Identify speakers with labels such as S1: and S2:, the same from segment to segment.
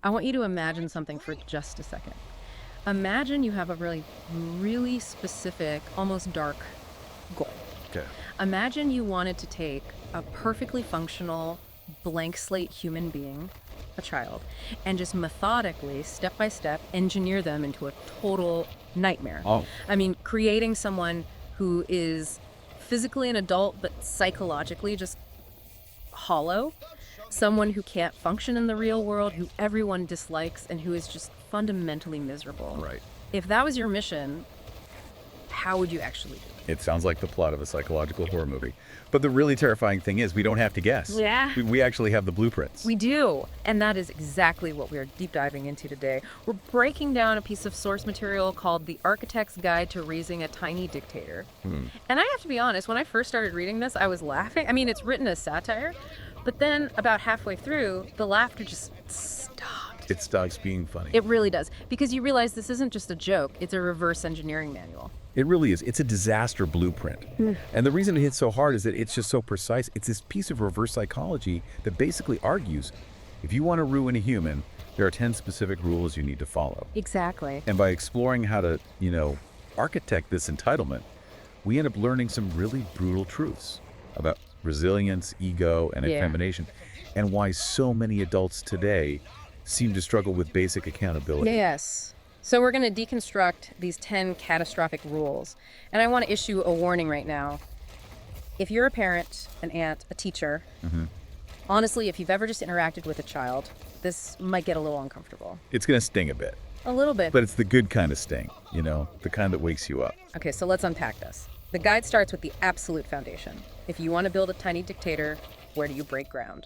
S1: I want you to imagine something for just a second. Imagine you have a really specific, almost dark goal.
S2: Okay.
S1: Imagine you wanted to take a perfectly functional, blank slate human being, a child, and just methodically, step by step, engineer them into a total nightmare.
S2: Oh.
S1: I mean, creating someone who is physically an adult, but psychologically just hollow. Someone who can't function in the real world, who everyone dislikes, and who is just fundamentally miserable.
S2: Right.
S1: If that was your mission, how would you actually do it?
S2: It sounds like the plot of a psychological horror movie. But the really terrifying thing is we don't have to guess.
S1: Yeah.
S2: We actually have the blueprints.
S1: We do. And that is exactly what we're deep diving into today. We're breaking down a piece of source material called The Architect's Guide to Raising a Tiny Dictator. And I have to be honest, when I first started reading this, I was laughing. I mean, it's written as satire, but then about halfway through, the laughter just stopped.
S2: It stops being funny.
S1: It really does. Because you realize this isn't just a joke, it's a reverse engineering manual.
S2: It really is. It's a disaster blueprint. And the reason it hits so hard is that it's just so precise. It's this piece of reverse psychology that basically argues, if you want to ruin a human, there are 10 specific rules you need to follow.
S1: Exactly.
S2: And by exploring how to, architect this entitlement, we end up learning some really brutal truths about resilience, ego, and effemination, and why so many adults today seem to struggle with basic accountability.
S1: Yes. So we're going to deconstruct these 10 catastrophic rules. And I want to issue a warning right now. If you're a parent, an aunt, a teacher, honestly, if you've ever just interacted with a child, this might get a little uncomfortable.
S2: It's going to sting a bit,
S1: A little bit.
S2: but it's the good kind of sting, the kind that wakes you up.
S1: Okay, so let's unpack this. The guide starts with the absolute foundation. If you want to build a tiny dictator, where do you break ground?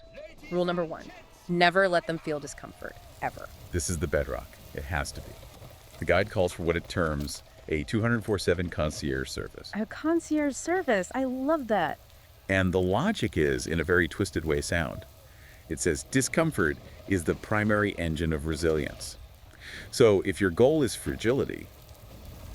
S1: Rule number 1, never let them feel discomfort, ever.
S2: This is the bedrock. It has to be. The guide calls for what it terms a 24/7 concierge service.
S1: A concierge service, I love that.
S2: And the logic is, in a very twisted way, sound. It says discomfort is the primary engine of resilience. So if your goal is fragility,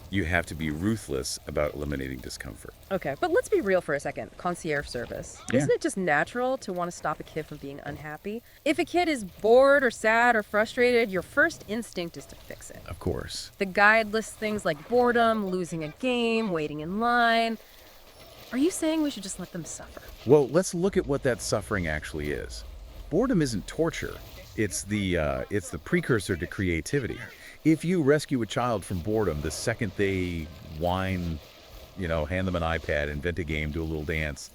S2: you have to be ruthless about eliminating discomfort.
S1: Okay, but let's be real for a second. Concierge service.
S2: Yeah.
S1: Isn't it just natural to want to stop a kid from being unhappy? If a kid is bored or sad or frustrated, your first instinct is to fix it.
S2: Of course.
S1: The guide lists things like boredom, losing a game, waiting in line. Are you saying we should just let them suffer?
S2: Well, let's look at what that suffering actually is. Boredom isn't torture. It's the precursor to creativity. If you rescue a child from boredom the second they whine, hand them an iPad, invent a game, do a little dance,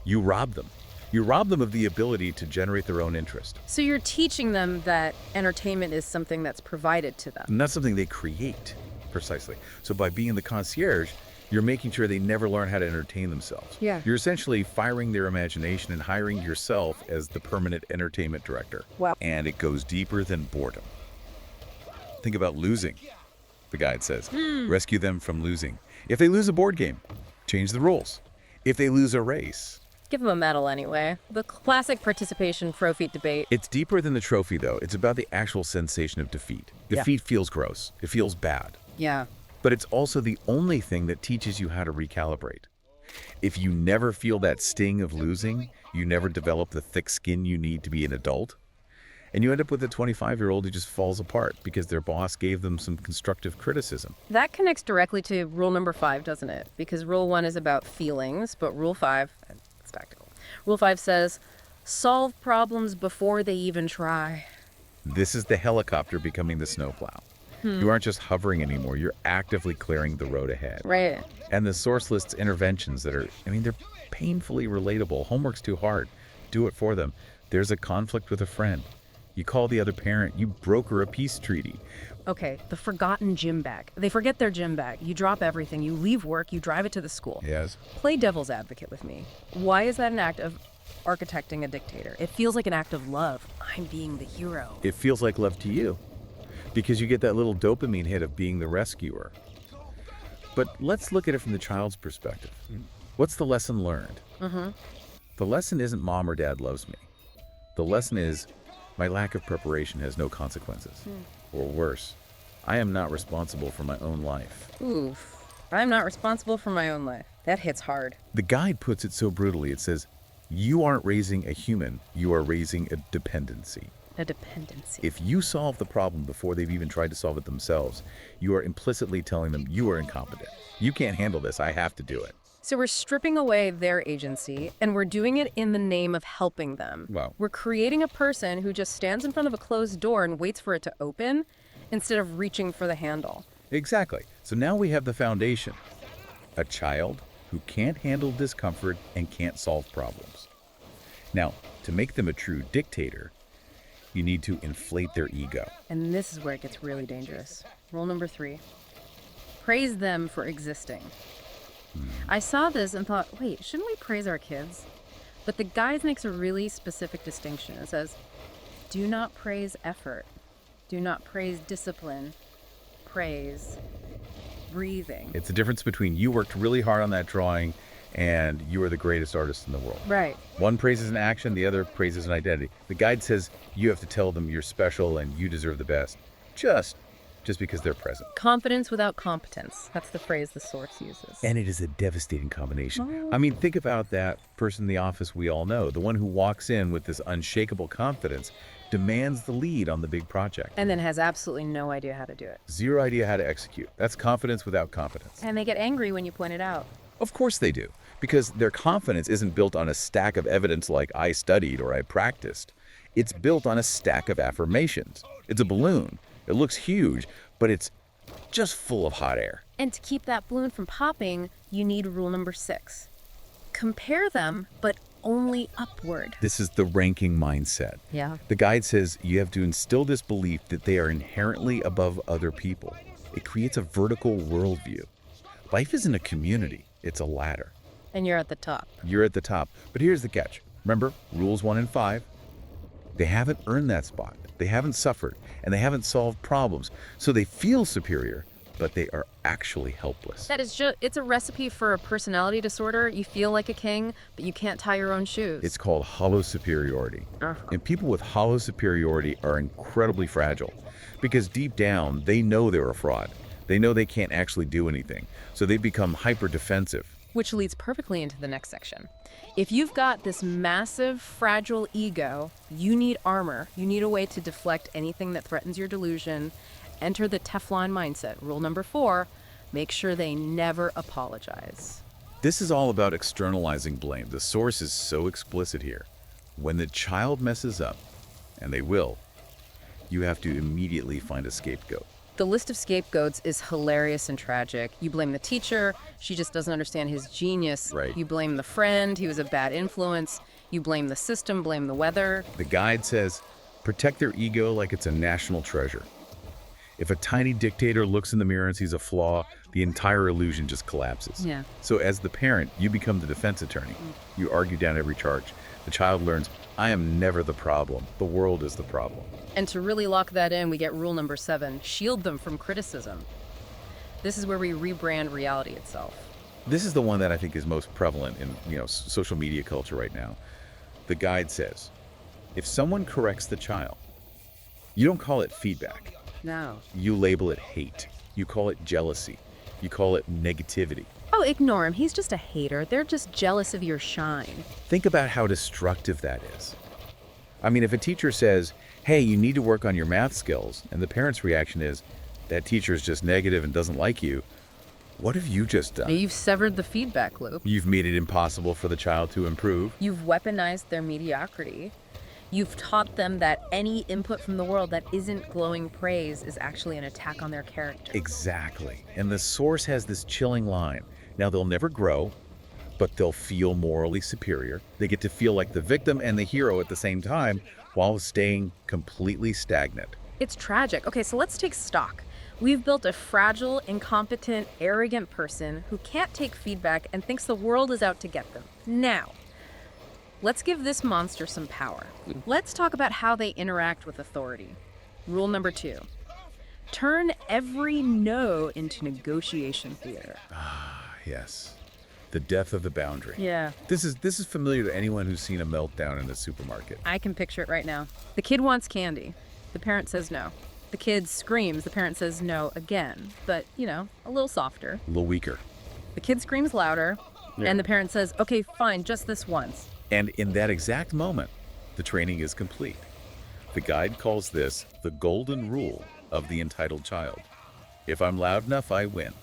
S2: you rob them. You rob them of the ability to generate their own interest.
S1: So you're teaching them that entertainment is something that's provided to them.
S2: And that's something they create, precisely. So by being the concierge, you're making sure they never learn how to entertain themselves.
S1: Yeah.
S2: You're essentially firing their imagination and hiring yourself as the permanent entertainment director.
S1: Wow.
S2: And it goes deeper than boredom. Think about losing, the guide says. Rescue them from losing. If they lose a board game, change the rules. If they lose a race.
S1: Give them a medal anyway. The classic participation trophy debate.
S2: It's deeper than the trophy, though. It's about the actual sensation of defeat. Defeat feels gross. It feels bad.
S1: Yeah.
S2: But it's also the only thing that teaches you how to recalibrate. If you never feel that sting of losing, you never develop the thick skin you need to be an adult. And you end up with a 25-year-old who just falls apart because their boss gave them some constructive criticism.
S1: That connects directly to rule number 5, doesn't it? Because rule 1 is about feelings, but rule 5, it's tactical. Rule 5 says, solve problems before they even try.
S2: This is the helicopter becoming the snowplow. You aren't just hovering anymore, you're actively clearing the road ahead.
S1: Right.
S2: And the source lists interventions that are, they're painfully relatable. Homework's too hard. Do it for them. There's a conflict with a friend. You call the other parent, you broker a peace treaty.
S1: Okay, the forgotten gym bag. They forget their gym bag. You drop everything, you leave work, you drive it to the school.
S2: Yes.
S1: Play devil's advocate with me. Why is that an act of architecting a dictator? It feels like an act of love. I'm being the hero.
S2: It feels like love to you because you get that little dopamine hit of being the rescuer. But let's look at it from the child's perspective. What's the lesson learned? The lesson isn't mom or dad loves me. The lesson is my lack of preparation has no consequences. Or worse, I am not responsible for my own life.
S1: Oof. I'm not responsible for my own life. That hits hard.
S2: The guide puts it so brutally. It says, you aren't raising a human, you are raising a dependency.
S1: A dependency.
S2: If you solve the problem before they've even tried to solve it themselves, you are implicitly telling them you are incompetent. You can't handle this. I have to do it.
S1: So we're stripping away their agency, and we're doing it in the name of helping them.
S2: Wow.
S1: We're creating a person who just stands in front of a closed door and waits for it to open instead of reaching for the handle.
S2: Exactly. So now we have the foundation. A child who can't handle discomfort and can't solve problems. Now, to make them a true dictator, you need to inflate their ego.
S1: And this is where it gets really dangerous. Rule number 3. Praise them for existing. I saw this and thought, wait, shouldn't we praise our kids? But the guide makes a really specific distinction. It says, do not praise effort. Do not praise discipline. Praise breathing.
S2: It's the difference between you worked really hard on that drawing and you are the greatest artist in the world.
S1: Right.
S2: One praises an action, the other praises an identity. The guide says you have to tell them you're special and you deserve the best, just because they're present.
S1: Confidence without competence. That's the phrase the source uses.
S2: And it is a devastating combination. I mean, think about that person in the office we all know, the one who walks in with this unshakable confidence, demands the lead on the big project.
S1: And then has absolutely no idea how to do it.
S2: Zero idea how to execute. That's confidence without competence.
S1: And they get angry when you point it out.
S2: Of course they do, because their confidence isn't built on a stack of evidence like I studied or I practiced. It's built on a stack of affirmations. It's a balloon. It looks huge, but it's just full of hot air.
S1: And to keep that balloon from popping, you need rule number 6. Compare them, but only upward.
S2: This is the ranking mindset.
S1: Yeah.
S2: The guide says you have to instill this belief that they are inherently above other people. It creates a vertical worldview. Life isn't a community, it's a ladder.
S1: And you're at the top.
S2: You're at the top. But here's the catch. Remember, rules 1 and 5? They haven't earned that spot. They haven't suffered, and they haven't solved problems. So they feel superior, but they are actually helpless.
S1: That is it's a recipe for a personality disorder. You feel like a king, but you can't tie your own shoes.
S2: It's called hollow superiority. And people with hollow superiority are incredibly fragile because deep down, they know they're a fraud. They know they can't actually do anything. So they become hyper defensive.
S1: Which leads perfectly into the next section. If you've got this massive, fragile ego, you need armor. You need a way to deflect anything that threatens your delusion. Enter the Teflon mindset. Rule number 4, make sure they never apologize.
S2: This is all about externalizing blame. The source is so explicit here. When the child messes up, and they will, you have to immediately find a scapegoat.
S1: The list of scapegoats is hilarious and tragic. You blame the teacher, she just doesn't understand his genius.
S2: Right.
S1: You blame the friend, he was a bad influence. You blame the system, blame the weather.
S2: The guide says, protect their ego like it's a national treasure. If a tiny dictator looks in the mirror and sees a flaw, the entire illusion just collapses.
S1: Yeah.
S2: So as the parent, you become the defense attorney. You argue down every charge. The child learns, I am never the problem. The world is the problem.
S1: And to really lock that in, we get rule number 7, shield them from criticism. This is where we rebrand reality itself.
S2: This is the one that I think is most prevalent in social media culture right now. The guide says, if someone corrects the child, you don't call it feedback.
S1: No.
S2: You label it hate. You call it jealousy. You call it negativity.
S1: Oh, ignore him. He's just a hater. They're just jealous of your shine.
S2: Think about how destructive that is. I mean, if a teacher says, hey, you need to work on your math skills, and the parent's reaction is, that teacher is just negative and doesn't like you, what have you just done?
S1: You've severed the feedback loop.
S2: You've made it impossible for the child to improve.
S1: You've weaponized their mediocrity. You've taught them that any input from the world that isn't glowing praise is actually an attack on their character.
S2: Exactly. And the source has this chilling line. Now, they'll never grow, but they'll feel morally superior. They get to feel like the victim and the hero at the same time while staying completely stagnant.
S1: It's tragic. Okay, so let's take stock. We've built a fragile, incompetent, arrogant person who can't take feedback and thinks the world is out to get them. Now, let's give this monster some power. Let's talk about how they interact with authority. Rule number 2. Turn every no into negotiation theater.
S2: Yes. The death of the boundary.
S1: Yeah.
S2: This is familiar to anyone who's seen a meltdown in the supermarket.
S1: I can picture it right now. The kid wants candy. The parent says no. The kid screams. The parent says no again, but, a little softer.
S2: A little weaker.
S1: The kid screams louder, and the parent says, okay, fine, just this once.
S2: And in that exact moment, the training is complete. The guide calls this the golden rule of the entitled child. If I'm loud enough, I win.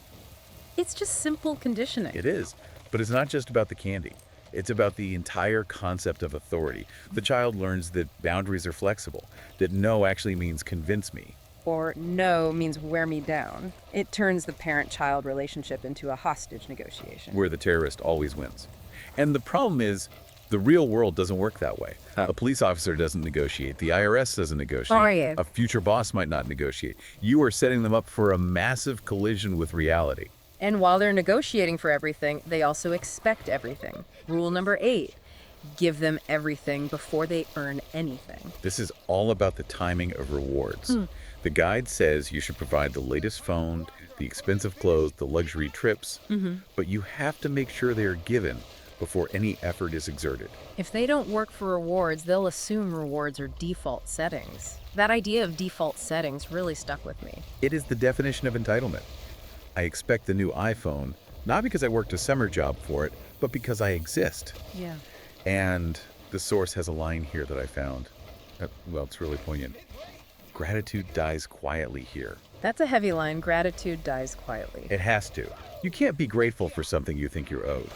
S1: It's just simple conditioning.
S2: It is, but it's not just about the candy. It's about the entire concept of authority. The child learns that boundaries are flexible, that no actually means convince me.
S1: Or no means wear me down. It turns the parent-child relationship into a hostage negotiation.
S2: Where the terrorist always wins. And the problem is, the real world doesn't work that way. A police officer doesn't negotiate. The IRS doesn't negotiate.
S1: Oh, yeah.
S2: A future boss might not negotiate. You are setting them up for a massive collision with reality.
S1: And while they're negotiating for everything, they also expect everything. Rule number 8, give them everything before they earn anything.
S2: This is all about the timing of rewards. The guide says you should provide the latest phone, the expensive clothes, the luxury trips, but you have to make sure they are given before any effort is exerted.
S1: If they don't work for rewards, they'll assume rewards are default settings. That idea of default settings really stuck with me.
S2: It is the definition of entitlement. I expect the new iPhone, not because I worked a summer job for it, but because I exist.
S1: Yeah.
S2: And the source has a line here that I found. Well, it's really poignant. Gratitude dies quietly here.
S1: That's a heavy line. Gratitude dies quietly.
S2: It has to. You can't be grateful for something you think you're owed.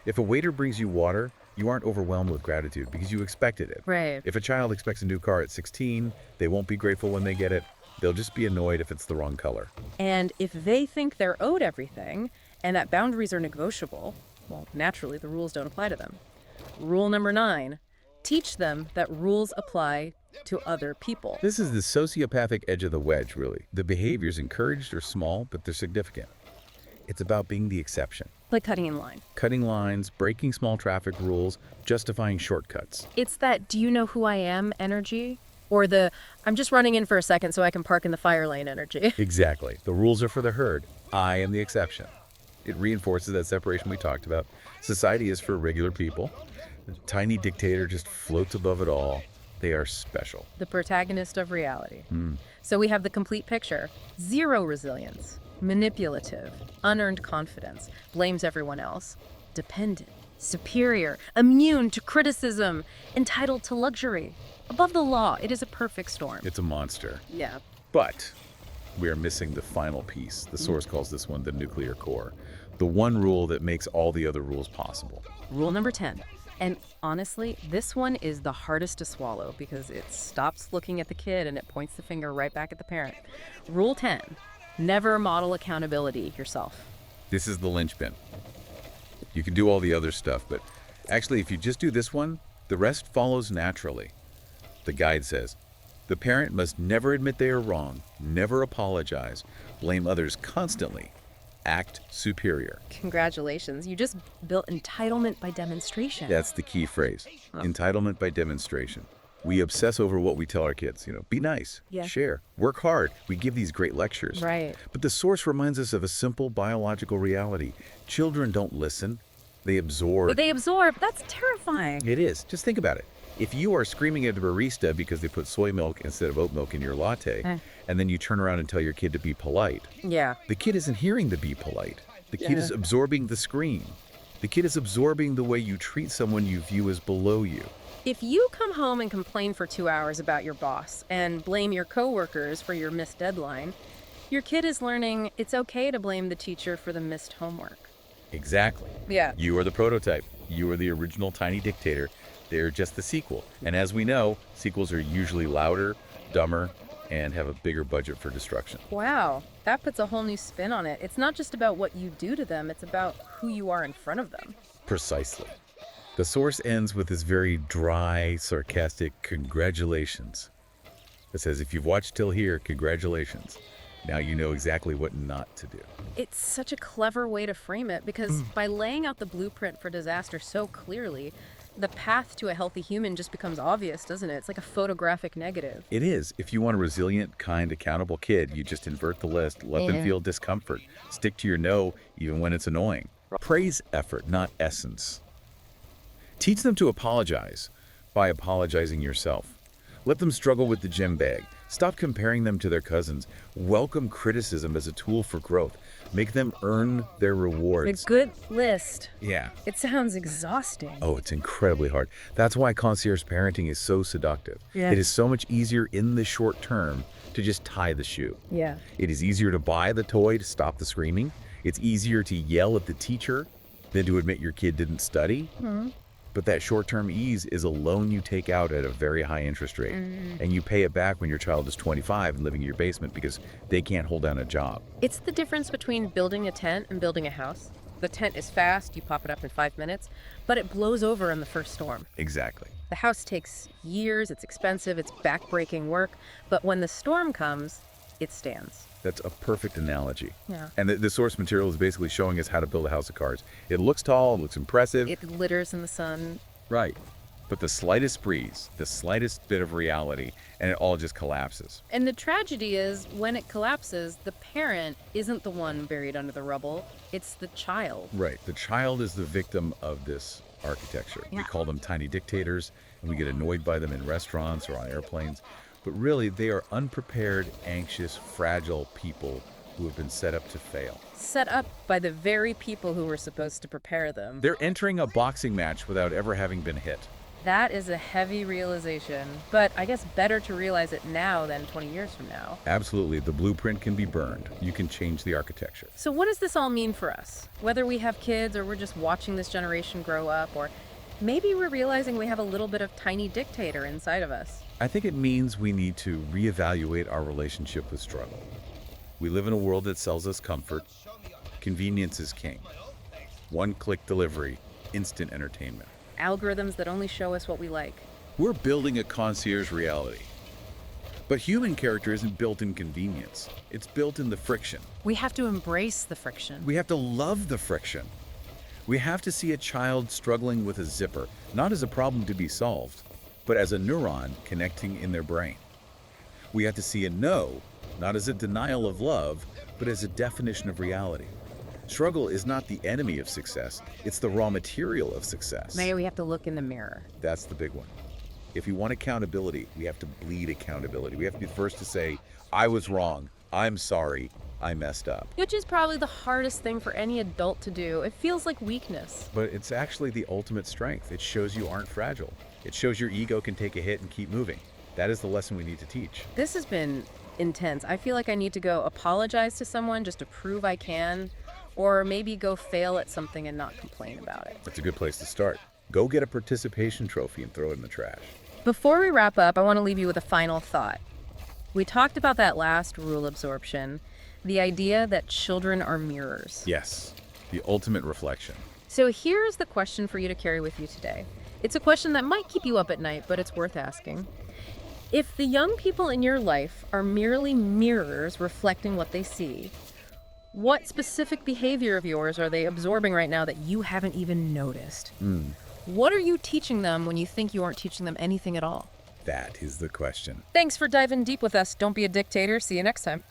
S2: If a waiter brings you water, you aren't overwhelmed with gratitude because you expected it.
S1: Right.
S2: If a child expects a new car at 16, they won't be grateful when they get it. They'll just be annoyed if it's the wrong color.
S1: And if they think they're owed everything and that boundaries are negotiable, well, naturally the rules don't apply to them. Rule number 9, teach them that rules apply to other people.
S2: This is the sociopathic edge of the wedge, really. The behaviors encouraged are small, but they're significant. It's about being the exception.
S1: Like cutting in line.
S2: Cutting lines, breaking small traffic rules, justifying shortcuts.
S1: It's that do you know who I am energy? Or the I'm just running in for a second so I can park in the fire lane energy.
S2: Exactly. The rules are for the herd. I am the exception. It reinforces that separation we talked about. Society is for regular people. The tiny dictator just floats above it all. They are special.
S1: The protagonist of reality. So we have the complete picture. Zero resilience, manipulative, unearned confidence, blames everyone else, dependent, superior, immune to criticism, entitled to luxury. Above the law, it is a perfect storm.
S2: It's a monster.
S1: Yeah.
S2: But we are missing the final piece. The source calls this one the nuclear core. The one rule that makes all the other rules possible.
S1: Rule number 10. And honestly, this one is the hardest to swallow because it stops looking at the kid and it points the finger right back at the parent. Rule 10. Never model accountability yourself.
S2: This is the linchpin. You can do all the other stuff, but actually, if you just do this one, the rest follows naturally. The guide says, the parent must never admit they are wrong, never apologize, blame others constantly, act superior.
S1: Congratulations, you just built entitlement by demonstration.
S2: That's the key phrase, entitlement by demonstration. We obsess over what we tell our kids, be nice, share, work hard. We give these great lectures.
S1: Right.
S2: But the source reminds us of a simple biological reality. Children don't listen, they absorb.
S1: They absorb. That's terrifying.
S2: It is. Just think about it. If you are screaming at a barista because they put soy milk instead of oat milk in your latte, and then you turn around and tell your kid to be polite,
S1: Yeah.
S2: the kid isn't hearing the be polite. The kid is absorbing the scream. The kid is absorbing the way you treat someone you view as below you.
S1: If you come home and complain for 2 hours about your boss and blame your coworkers for your missed deadline, your kid is learning it's okay to blame the teacher for the missed homework.
S2: Exactly.
S1: Yeah.
S2: You are the prototype. You are the original tiny dictator. They're just the sequel. And as we know, sequels are usually louder, dumber, and have a bigger budget for destruction.
S1: Wow, that puts a whole new spin on it. It's not just about what you do to them, it's about who you are in front of them.
S2: Precisely. The source ends with this very dry, sarcastic congratulations. It says, if you've watched till here, congratulations. Now you know exactly what not to do.
S1: It's such a clever way to frame it because by laying out the blueprint for disaster so clearly, the path to a healthy human just becomes obvious, doesn't it? It's like a photographic negative.
S2: It is. If you want a resilient, kind, accountable kid, you just invert the list, let them feel discomfort. Stick to your no, even when it's annoying. Praise effort, not essence. Teach them to apologize by apologizing yourself. Let them struggle with the gym bag. Stop comparing them to their cousins. Welcome criticism as a tool for growth. Make them earn their
S1: A
S2: rewards.
S1: good list.
S2: Yeah.
S1: It sounds exhausting.
S2: Oh, it's incredibly hard. That's why concierge parenting is so seductive.
S1: Yeah.
S2: It is so much easier in the short term to just tie the shoe.
S1: Yeah.
S2: It is easier to buy the toy to stop the screaming. It's easier to yell at the teacher than to admit your kid didn't study. But that short-term ease is a loan you take out at a very high interest rate. And you pay it back when your child is 25 and living in your basement because they can't hold down a job.
S1: It's the difference between building a tent and building a house. The tent is fast, you pop it up in 5 minutes, but it blows over in the first storm.
S2: Exactly.
S1: The house takes years, it's expensive, it's backbreaking work, but when the storm comes, it stands.
S2: That's a perfect analogy.
S1: Yeah.
S2: And the source material is basically showing us how to build a house of cards. It looks tall, it looks impressive.
S1: It glitters in the sun.
S2: Right. But the slightest breeze, the slightest bit of reality, and it all just collapses.
S1: And the tragedy is, when it collapses, the parent isn't the one buried under the rubble, it's the child.
S2: Right. The child is the victim of this architecture. We
S1: Yeah.
S2: call them tiny dictators, and we get annoyed by them in restaurants or on airplanes. But really, they are unprepared, anxious, fragile people who have been set up to fail.
S1: Set up by the very people who were supposed to prepare them.
S2: They're entering a boxing match without ever having been hit.
S1: That is a heavy realization, but I guess better to realize it now than 20 years from now.
S2: Absolutely, the blueprint can be burned. You can change the architecture.
S1: So what does this all mean for us? Whether we have kids or we're just watching this generation grow up, or maybe we're realizing we have a little bit of tiny dictator inside of us.
S2: I think it means we need to reevaluate our relationship with struggle. We live in a world that sells us comfort. Convenience is king. One-click delivery, instant entertainment.
S1: Algorithms that only show us what we like.
S2: We're building a concierge reality. But human character isn't built in convenience. It's built in the friction.
S1: We have to embrace the friction.
S2: We have to love the friction. We have to see a child struggling with a zipper, not as a problem to be solved, but as a neuron connecting in their brain. We have to see a no, not as a denial of love, but as a definition of reality. Struggle is not the enemy of success, it's the raw material of success.
S1: Maybe we have to look in the mirror.
S2: That's the big one. If you want accountability, we have to bleed accountability. We have to be the first to say, I was wrong, I'm sorry, I messed up.
S1: Which is probably the hardest thing for any adult to do. It feels like weakness.
S2: But it's actually the ultimate strength. It shows you aren't fragile. It shows your ego can take a hit and keep moving. That is the lesson we need to teach.
S1: This has been intense. I feel like I need to go apologize to someone just to prove I can, or maybe go fail at something and not complain about it.
S2: That's a good place to start. Go get a participation trophy and throw it in the trash.
S1: Before we wrap up, I want to leave you with a final thought. We talked about that last rule absorption, the idea that children are mirrors.
S2: Yes, the ultimate reflection.
S1: So here's the question for you to carry with you today. It's a question that might keep you up at night, but it's worth asking. If the young people in your life are merely mirrors reflecting what they see, what specific behavior of yours are they absorbing right now that you haven't even noticed? What are you teaching them when you think you aren't teaching them anything at all?
S2: That is the question.
S1: Thanks for diving deep with us. Don't be a dictator. See you next time.